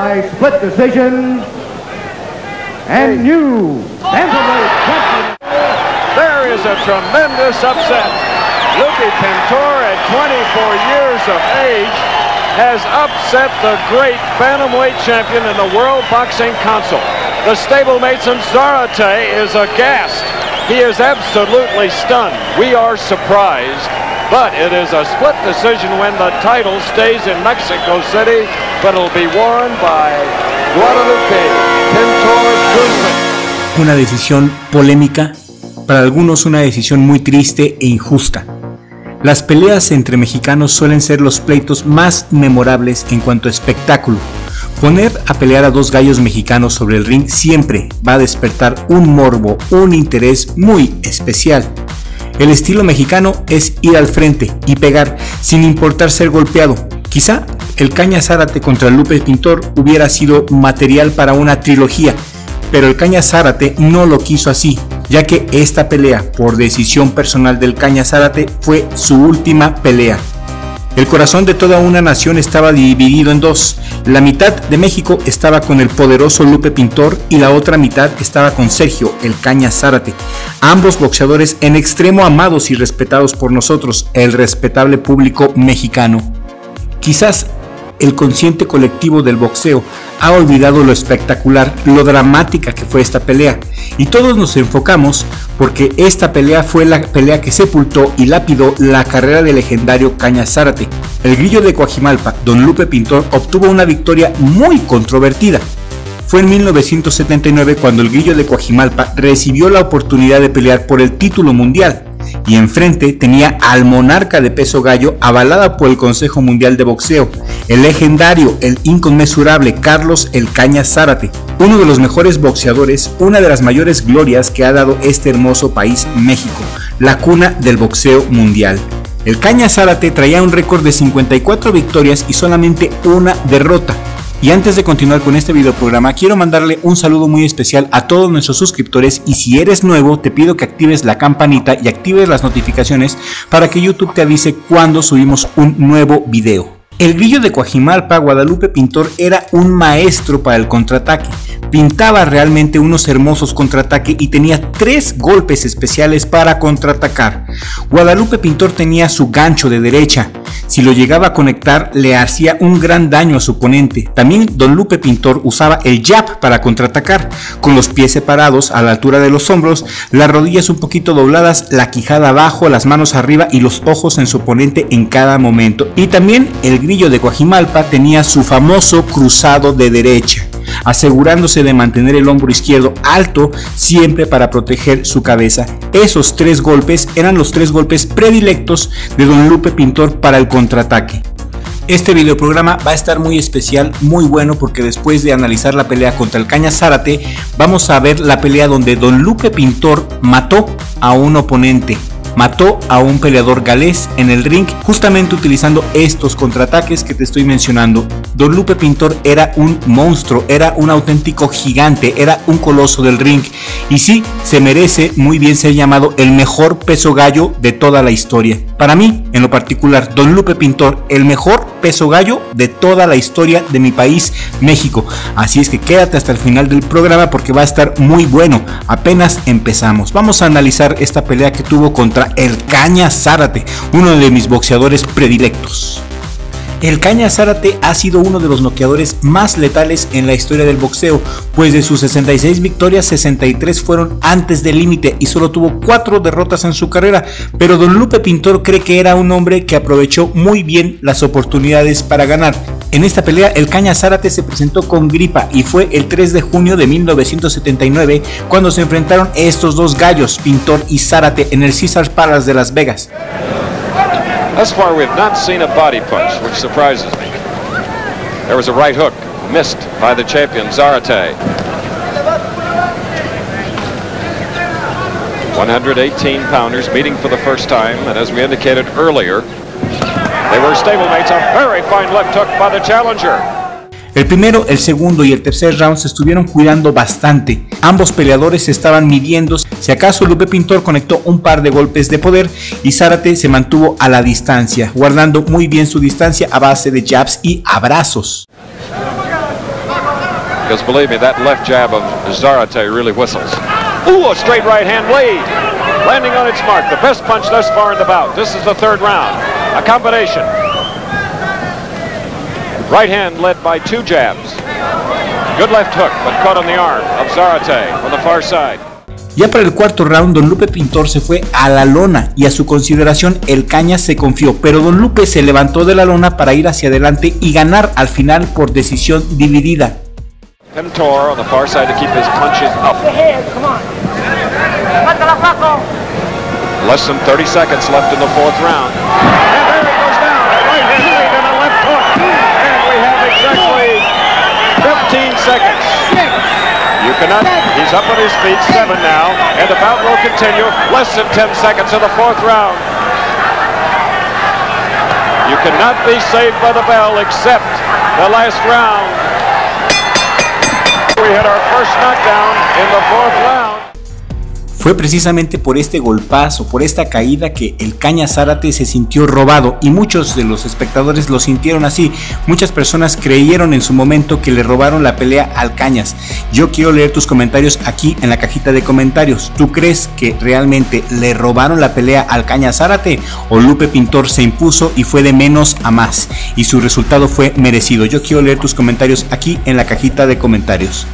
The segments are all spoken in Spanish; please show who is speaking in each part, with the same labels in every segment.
Speaker 1: by split decision, and new bantamweight champion.
Speaker 2: There is a tremendous upset. Lupe Pintor, at 24 years of age, has upset the great bantamweight champion in the World Boxing Council. The stablemate Zarate is aghast. He is absolutely stunned. We are surprised, but it is a split decision when the title stays in Mexico City, but it'll be won by Guadalupe Pintor Guzman.
Speaker 3: Una decisión polémica, para algunos una decisión muy triste e injusta. Las peleas entre mexicanos suelen ser los pleitos más memorables en cuanto a espectáculo. Poner a pelear a dos gallos mexicanos sobre el ring siempre va a despertar un morbo, un interés muy especial. El estilo mexicano es ir al frente y pegar sin importar ser golpeado. Quizá el Caña Zárate contra Lupe Pintor hubiera sido material para una trilogía, pero el Caña Zárate no lo quiso así, ya que esta pelea por decisión personal del Caña Zárate fue su última pelea. El corazón de toda una nación estaba dividido en dos. La mitad de México estaba con el poderoso Lupe Pintor y la otra mitad estaba con Sergio, el Caña Zárate. Ambos boxeadores en extremo amados y respetados por nosotros, el respetable público mexicano. Quizás el consciente colectivo del boxeo ha olvidado lo espectacular, lo dramática que fue esta pelea, y todos nos enfocamos porque esta pelea fue la pelea que sepultó y lapidó la carrera del legendario Caña Zárate. El Grillo de Coajimalpa, don Lupe Pintor, obtuvo una victoria muy controvertida. Fue en 1979 cuando el Grillo de Coajimalpa recibió la oportunidad de pelear por el título mundial, y enfrente tenía al monarca de peso gallo avalada por el Consejo Mundial de Boxeo, el legendario, el inconmensurable Carlos el Caña Zárate, uno de los mejores boxeadores, una de las mayores glorias que ha dado este hermoso país México, la cuna del boxeo mundial. El Caña Zárate traía un récord de 54 victorias y solamente una derrota. Y antes de continuar con este video programa, quiero mandarle un saludo muy especial a todos nuestros suscriptores, y si eres nuevo te pido que actives la campanita y actives las notificaciones para que YouTube te avise cuando subimos un nuevo video. El Grillo de Coajimalpa, Guadalupe Pintor, era un maestro para el contraataque. Pintaba realmente unos hermosos contraataques y tenía 3 golpes especiales para contraatacar. Guadalupe Pintor tenía su gancho de derecha. Si lo llegaba a conectar, le hacía un gran daño a su oponente. También don Lupe Pintor usaba el jab para contraatacar, con los pies separados a la altura de los hombros, las rodillas un poquito dobladas, la quijada abajo, las manos arriba y los ojos en su oponente en cada momento. Y también el Grillo de Coajimalpa tenía su famoso cruzado de derecha, asegurándose de mantener el hombro izquierdo alto siempre para proteger su cabeza. Esos 3 golpes eran los 3 golpes predilectos de don Lupe Pintor para el contraataque. Este videoprograma va a estar muy especial, muy bueno, porque después de analizar la pelea contra el Caña Zárate, vamos a ver la pelea donde don Lupe Pintor mató a un oponente. Mató a un peleador galés en el ring, justamente utilizando estos contraataques que te estoy mencionando. Don Lupe Pintor era un monstruo, era un auténtico gigante, era un coloso del ring, y sí, se merece muy bien ser llamado el mejor peso gallo de toda la historia. Para mí, en lo particular, don Lupe Pintor, el mejor peso gallo de toda la historia de mi país, México. Así es que quédate hasta el final del programa porque va a estar muy bueno. Apenas empezamos. Vamos a analizar esta pelea que tuvo contra el Caña Zárate, uno de mis boxeadores predilectos. El Caña Zárate ha sido uno de los noqueadores más letales en la historia del boxeo, pues de sus 66 victorias, 63 fueron antes del límite y solo tuvo 4 derrotas en su carrera, pero don Lupe Pintor cree que era un hombre que aprovechó muy bien las oportunidades para ganar. En esta pelea el Caña Zárate se presentó con gripa y fue el 3 de junio de 1979 cuando se enfrentaron estos dos gallos, Pintor y Zárate, en el Caesars Palace de Las Vegas.
Speaker 2: Thus far, we have not seen a body punch, which surprises me. There was a right hook, missed by the champion, Zarate. 118-pounders meeting for the first time, and as we indicated earlier, they were stablemates. A very fine left hook by the challenger.
Speaker 3: El primero, el segundo y el tercer round se estuvieron cuidando bastante. Ambos peleadores se estaban midiendo. Si acaso Lupe Pintor conectó un par de golpes de poder y Zárate se mantuvo a la distancia, guardando muy bien su distancia a base de jabs y abrazos.
Speaker 2: because believe me, that left jab of Zarate really whistles. Ooh, a straight right hand lead. Landing on its mark. The best punch thus far in the bout. This is the third round. A combination. Right hand led by two jabs. Good left hook, but caught on the arm of Zarate on the far side.
Speaker 3: Ya para el cuarto round, Don Lupe Pintor se fue a la lona y a su consideración el Cañas se confió, pero Don Lupe se levantó de la lona para ir hacia adelante y ganar al final por decisión dividida.
Speaker 2: Pintor on the far side to keep his punches up. Less than 30 seconds left in the fourth round. And there it goes down. Right hand lead and a left hook. And we have exactly 15 seconds. You cannot, he's up on his feet, 7 now, and the bout will continue. Less than 10 seconds in the fourth round. You cannot be saved by the bell except the last round. We had our first knockdown in the fourth round.
Speaker 3: Fue precisamente por este golpazo, por esta caída que el Cañas Zárate se sintió robado y muchos de los espectadores lo sintieron así. Muchas personas creyeron en su momento que le robaron la pelea al Cañas. Yo quiero leer tus comentarios aquí en la cajita de comentarios. ¿Tú crees que realmente le robaron la pelea al Cañas Zárate o Lupe Pintor se impuso y fue de menos a más y su resultado fue merecido? Yo quiero leer tus comentarios aquí en la cajita de comentarios.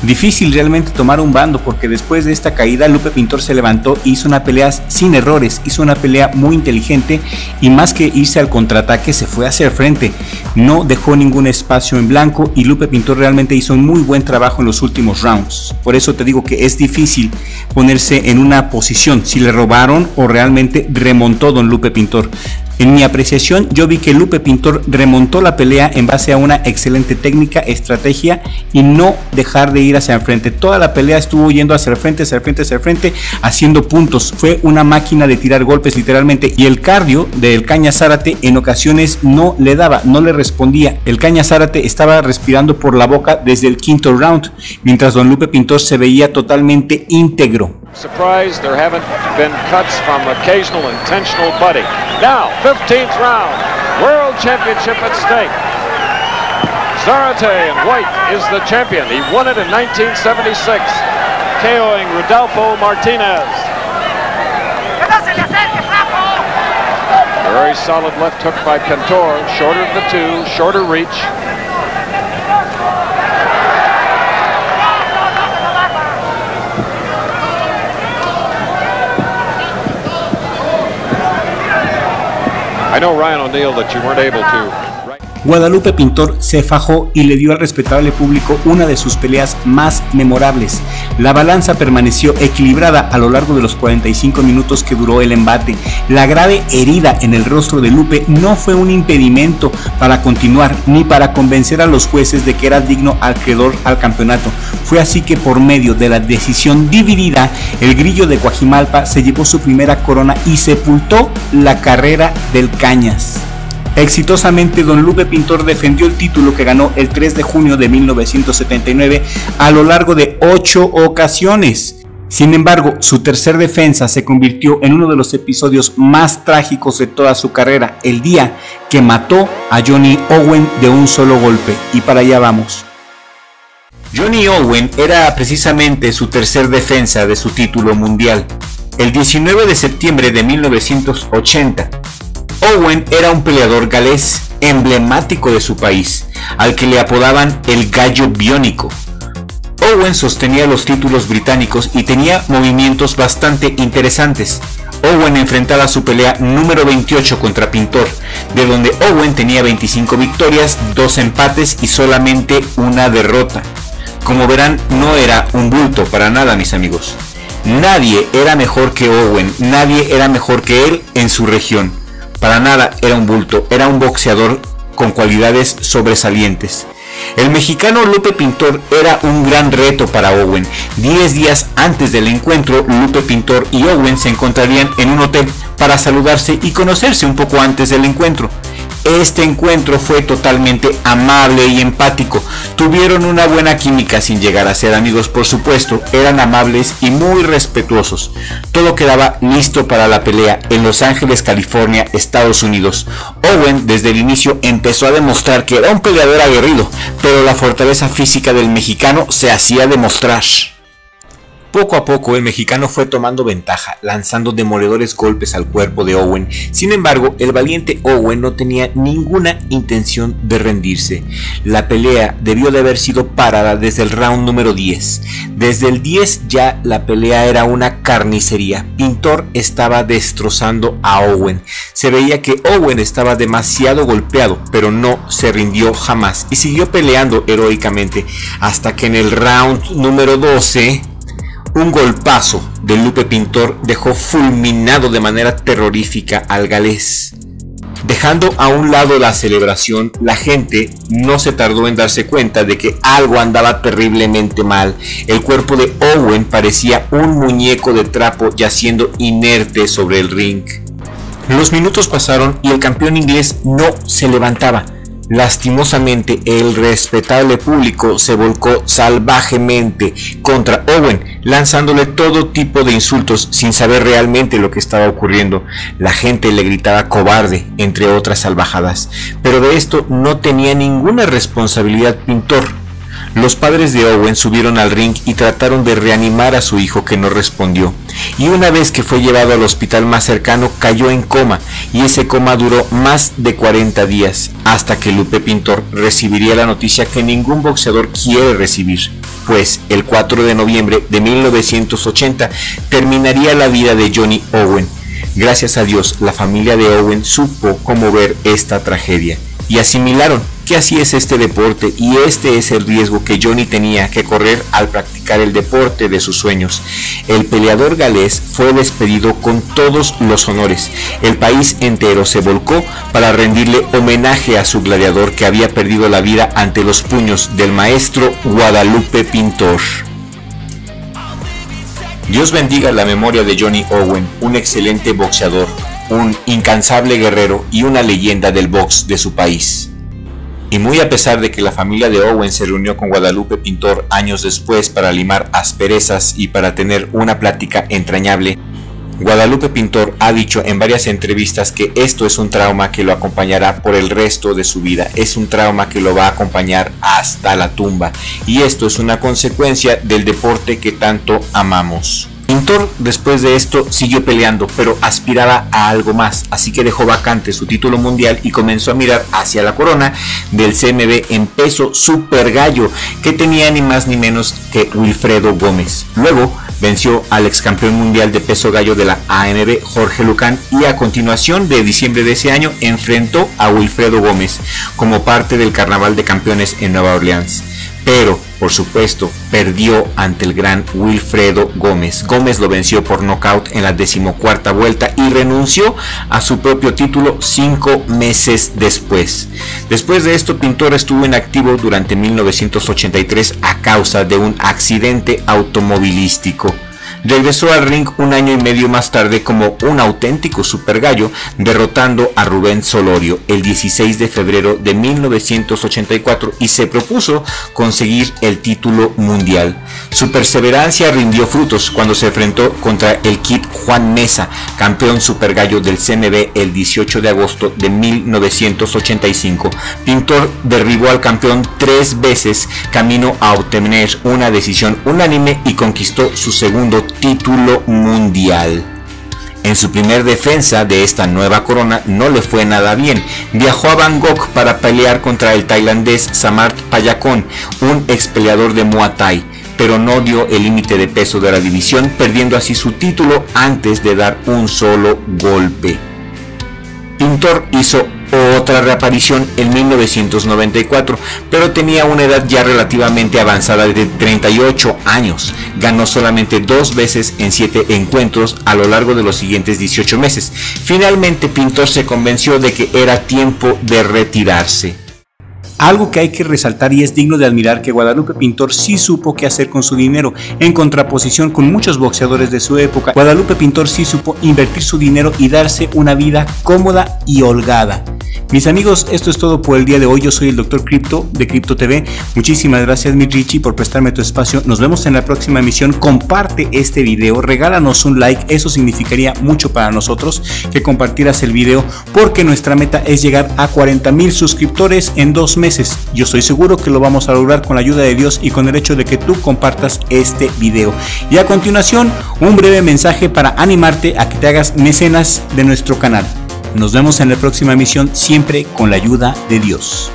Speaker 3: Difícil realmente tomar un bando porque después de esta caída Lupe Pintor se levantó e hizo una pelea sin errores, hizo una pelea muy inteligente y más que irse al contraataque se fue hacia el frente, no dejó ningún espacio en blanco y Lupe Pintor realmente hizo un muy buen trabajo en los últimos rounds. Por eso te digo que es difícil ponerse en una posición si le robaron o realmente remontó Don Lupe Pintor. En mi apreciación, yo vi que Lupe Pintor remontó la pelea en base a una excelente técnica, estrategia y no dejar de ir hacia el frente. Toda la pelea estuvo yendo hacia el frente, hacia el frente, hacia el frente, haciendo puntos. Fue una máquina de tirar golpes literalmente y el cardio del Cañas Zárate en ocasiones no le daba, no le respondía. El Cañas Zárate estaba respirando por la boca desde el quinto round, mientras Don Lupe Pintor se veía totalmente íntegro.
Speaker 2: Surprised there haven't been cuts from occasional intentional butting. Now, 15th round, World Championship at stake. Zarate in white is the champion. He won it in 1976, KOing Rodolfo Martinez. Very solid left hook by Pintor, shorter of the two, shorter reach. I know, Ryan O'Neal, that you weren't able to.
Speaker 3: Guadalupe Pintor se fajó y le dio al respetable público una de sus peleas más memorables. La balanza permaneció equilibrada a lo largo de los 45 minutos que duró el embate. La grave herida en el rostro de Lupe no fue un impedimento para continuar ni para convencer a los jueces de que era digno acreedor al campeonato. Fue así que por medio de la decisión dividida, el Grillo de Coajimalpa se llevó su primera corona y sepultó la carrera del Cañas. Exitosamente, Don Lupe Pintor defendió el título que ganó el 3 de junio de 1979 a lo largo de 8 ocasiones. Sin embargo, su tercer defensa se convirtió en uno de los episodios más trágicos de toda su carrera, el día que mató a Johnny Owen de un solo golpe. Y para allá vamos. Johnny Owen era precisamente su tercer defensa de su título mundial. El 19 de septiembre de 1980, Owen era un peleador galés emblemático de su país, al que le apodaban el Gallo Biónico. Owen sostenía los títulos británicos y tenía movimientos bastante interesantes. Owen enfrentaba su pelea número 28 contra Pintor, de donde Owen tenía 25 victorias, 2 empates y solamente una derrota. Como verán, no era un bulto para nada, mis amigos. Nadie era mejor que Owen, nadie era mejor que él en su región. Para nada era un bulto, era un boxeador con cualidades sobresalientes. El mexicano Lupe Pintor era un gran reto para Owen. 10 días antes del encuentro, Lupe Pintor y Owen se encontrarían en un hotel para saludarse y conocerse un poco antes del encuentro. Este encuentro fue totalmente amable y empático. Tuvieron una buena química sin llegar a ser amigos, por supuesto. Eran amables y muy respetuosos. Todo quedaba listo para la pelea en Los Ángeles, California, Estados Unidos. Owen desde el inicio empezó a demostrar que era un peleador aguerrido, pero la fortaleza física del mexicano se hacía demostrar. Poco a poco el mexicano fue tomando ventaja, lanzando demoledores golpes al cuerpo de Owen. Sin embargo, el valiente Owen no tenía ninguna intención de rendirse. La pelea debió de haber sido parada desde el round número 10. Desde el 10 ya la pelea era una carnicería. Pintor estaba destrozando a Owen. Se veía que Owen estaba demasiado golpeado, pero no se rindió jamás y siguió peleando heroicamente hasta que en el round número 12... un golpazo de Lupe Pintor dejó fulminado de manera terrorífica al galés. Dejando a un lado la celebración, la gente no se tardó en darse cuenta de que algo andaba terriblemente mal. El cuerpo de Owen parecía un muñeco de trapo yaciendo inerte sobre el ring. Los minutos pasaron y el campeón inglés no se levantaba. Lastimosamente, el respetable público se volcó salvajemente contra Owen, lanzándole todo tipo de insultos sin saber realmente lo que estaba ocurriendo. La gente le gritaba cobarde, entre otras salvajadas, pero de esto no tenía ninguna responsabilidad Pintor. Los padres de Owen subieron al ring y trataron de reanimar a su hijo, que no respondió, y una vez que fue llevado al hospital más cercano cayó en coma, y ese coma duró más de 40 días, hasta que Lupe Pintor recibiría la noticia que ningún boxeador quiere recibir, pues el 4 de noviembre de 1980 terminaría la vida de Johnny Owen. Gracias a Dios, la familia de Owen supo cómo ver esta tragedia y asimilaron que así es este deporte, y este es el riesgo que Johnny tenía que correr al practicar el deporte de sus sueños. El peleador galés fue despedido con todos los honores. El país entero se volcó para rendirle homenaje a su gladiador que había perdido la vida ante los puños del maestro Guadalupe Pintor. Dios bendiga la memoria de Johnny Owen, un excelente boxeador, un incansable guerrero y una leyenda del box de su país. Y muy a pesar de que la familia de Owen se reunió con Guadalupe Pintor años después para limar asperezas y para tener una plática entrañable, Guadalupe Pintor ha dicho en varias entrevistas que esto es un trauma que lo acompañará por el resto de su vida, es un trauma que lo va a acompañar hasta la tumba, y esto es una consecuencia del deporte que tanto amamos. Pintor después de esto siguió peleando, pero aspiraba a algo más, así que dejó vacante su título mundial y comenzó a mirar hacia la corona del CMB en peso super gallo, que tenía ni más ni menos que Wilfredo Gómez. Luego venció al ex campeón mundial de peso gallo de la AMB, Jorge Lucán, y a continuación de diciembre de ese año enfrentó a Wilfredo Gómez como parte del Carnaval de Campeones en Nueva Orleans. Pero, por supuesto, perdió ante el gran Wilfredo Gómez. Gómez lo venció por nocaut en la 14ª vuelta y renunció a su propio título 5 meses después. Después de esto, Pintor estuvo inactivo durante 1983 a causa de un accidente automovilístico. Regresó al ring un año y medio más tarde como un auténtico super gallo, derrotando a Rubén Solorio el 16 de febrero de 1984 y se propuso conseguir el título mundial. Su perseverancia rindió frutos cuando se enfrentó contra el Kid Juan Mesa, campeón super gallo del CMB el 18 de agosto de 1985. Pintor derribó al campeón 3 veces camino a obtener una decisión unánime y conquistó su segundo título mundial. En su primer defensa de esta nueva corona no le fue nada bien. Viajó a Bangkok para pelear contra el tailandés Samart Payakon, un ex peleador de Muay Thai, pero no dio el límite de peso de la división, perdiendo así su título antes de dar un solo golpe. Pintor hizo otra reaparición en 1994, pero tenía una edad ya relativamente avanzada de 38 años. Ganó solamente 2 veces en 7 encuentros a lo largo de los siguientes 18 meses. Finalmente, Pintor se convenció de que era tiempo de retirarse. Algo que hay que resaltar y es digno de admirar, que Guadalupe Pintor sí supo qué hacer con su dinero. En contraposición con muchos boxeadores de su época, Guadalupe Pintor sí supo invertir su dinero y darse una vida cómoda y holgada. Mis amigos, esto es todo por el día de hoy. Yo soy el Dr. Crypto de Crypto TV. Muchísimas gracias, mi Richie, por prestarme tu espacio. Nos vemos en la próxima emisión. Comparte este video, regálanos un like. Eso significaría mucho para nosotros que compartieras el video, porque nuestra meta es llegar a 40,000 suscriptores en 2 meses. Yo estoy seguro que lo vamos a lograr con la ayuda de Dios y con el hecho de que tú compartas este video. Y a continuación, un breve mensaje para animarte a que te hagas mecenas de nuestro canal. Nos vemos en la próxima emisión, siempre con la ayuda de Dios.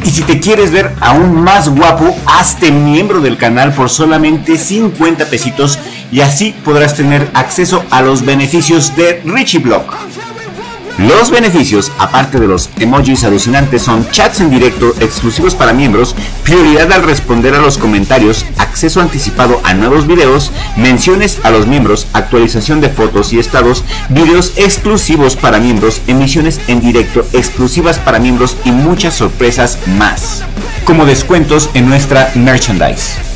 Speaker 3: Y si te quieres ver aún más guapo, hazte miembro del canal por solamente 50 pesitos y así podrás tener acceso a los beneficios de Richie Blog. Los beneficios, aparte de los emojis alucinantes, son chats en directo exclusivos para miembros, prioridad al responder a los comentarios, acceso anticipado a nuevos videos, menciones a los miembros, actualización de fotos y estados, videos exclusivos para miembros, emisiones en directo exclusivas para miembros y muchas sorpresas más, como descuentos en nuestra merchandise.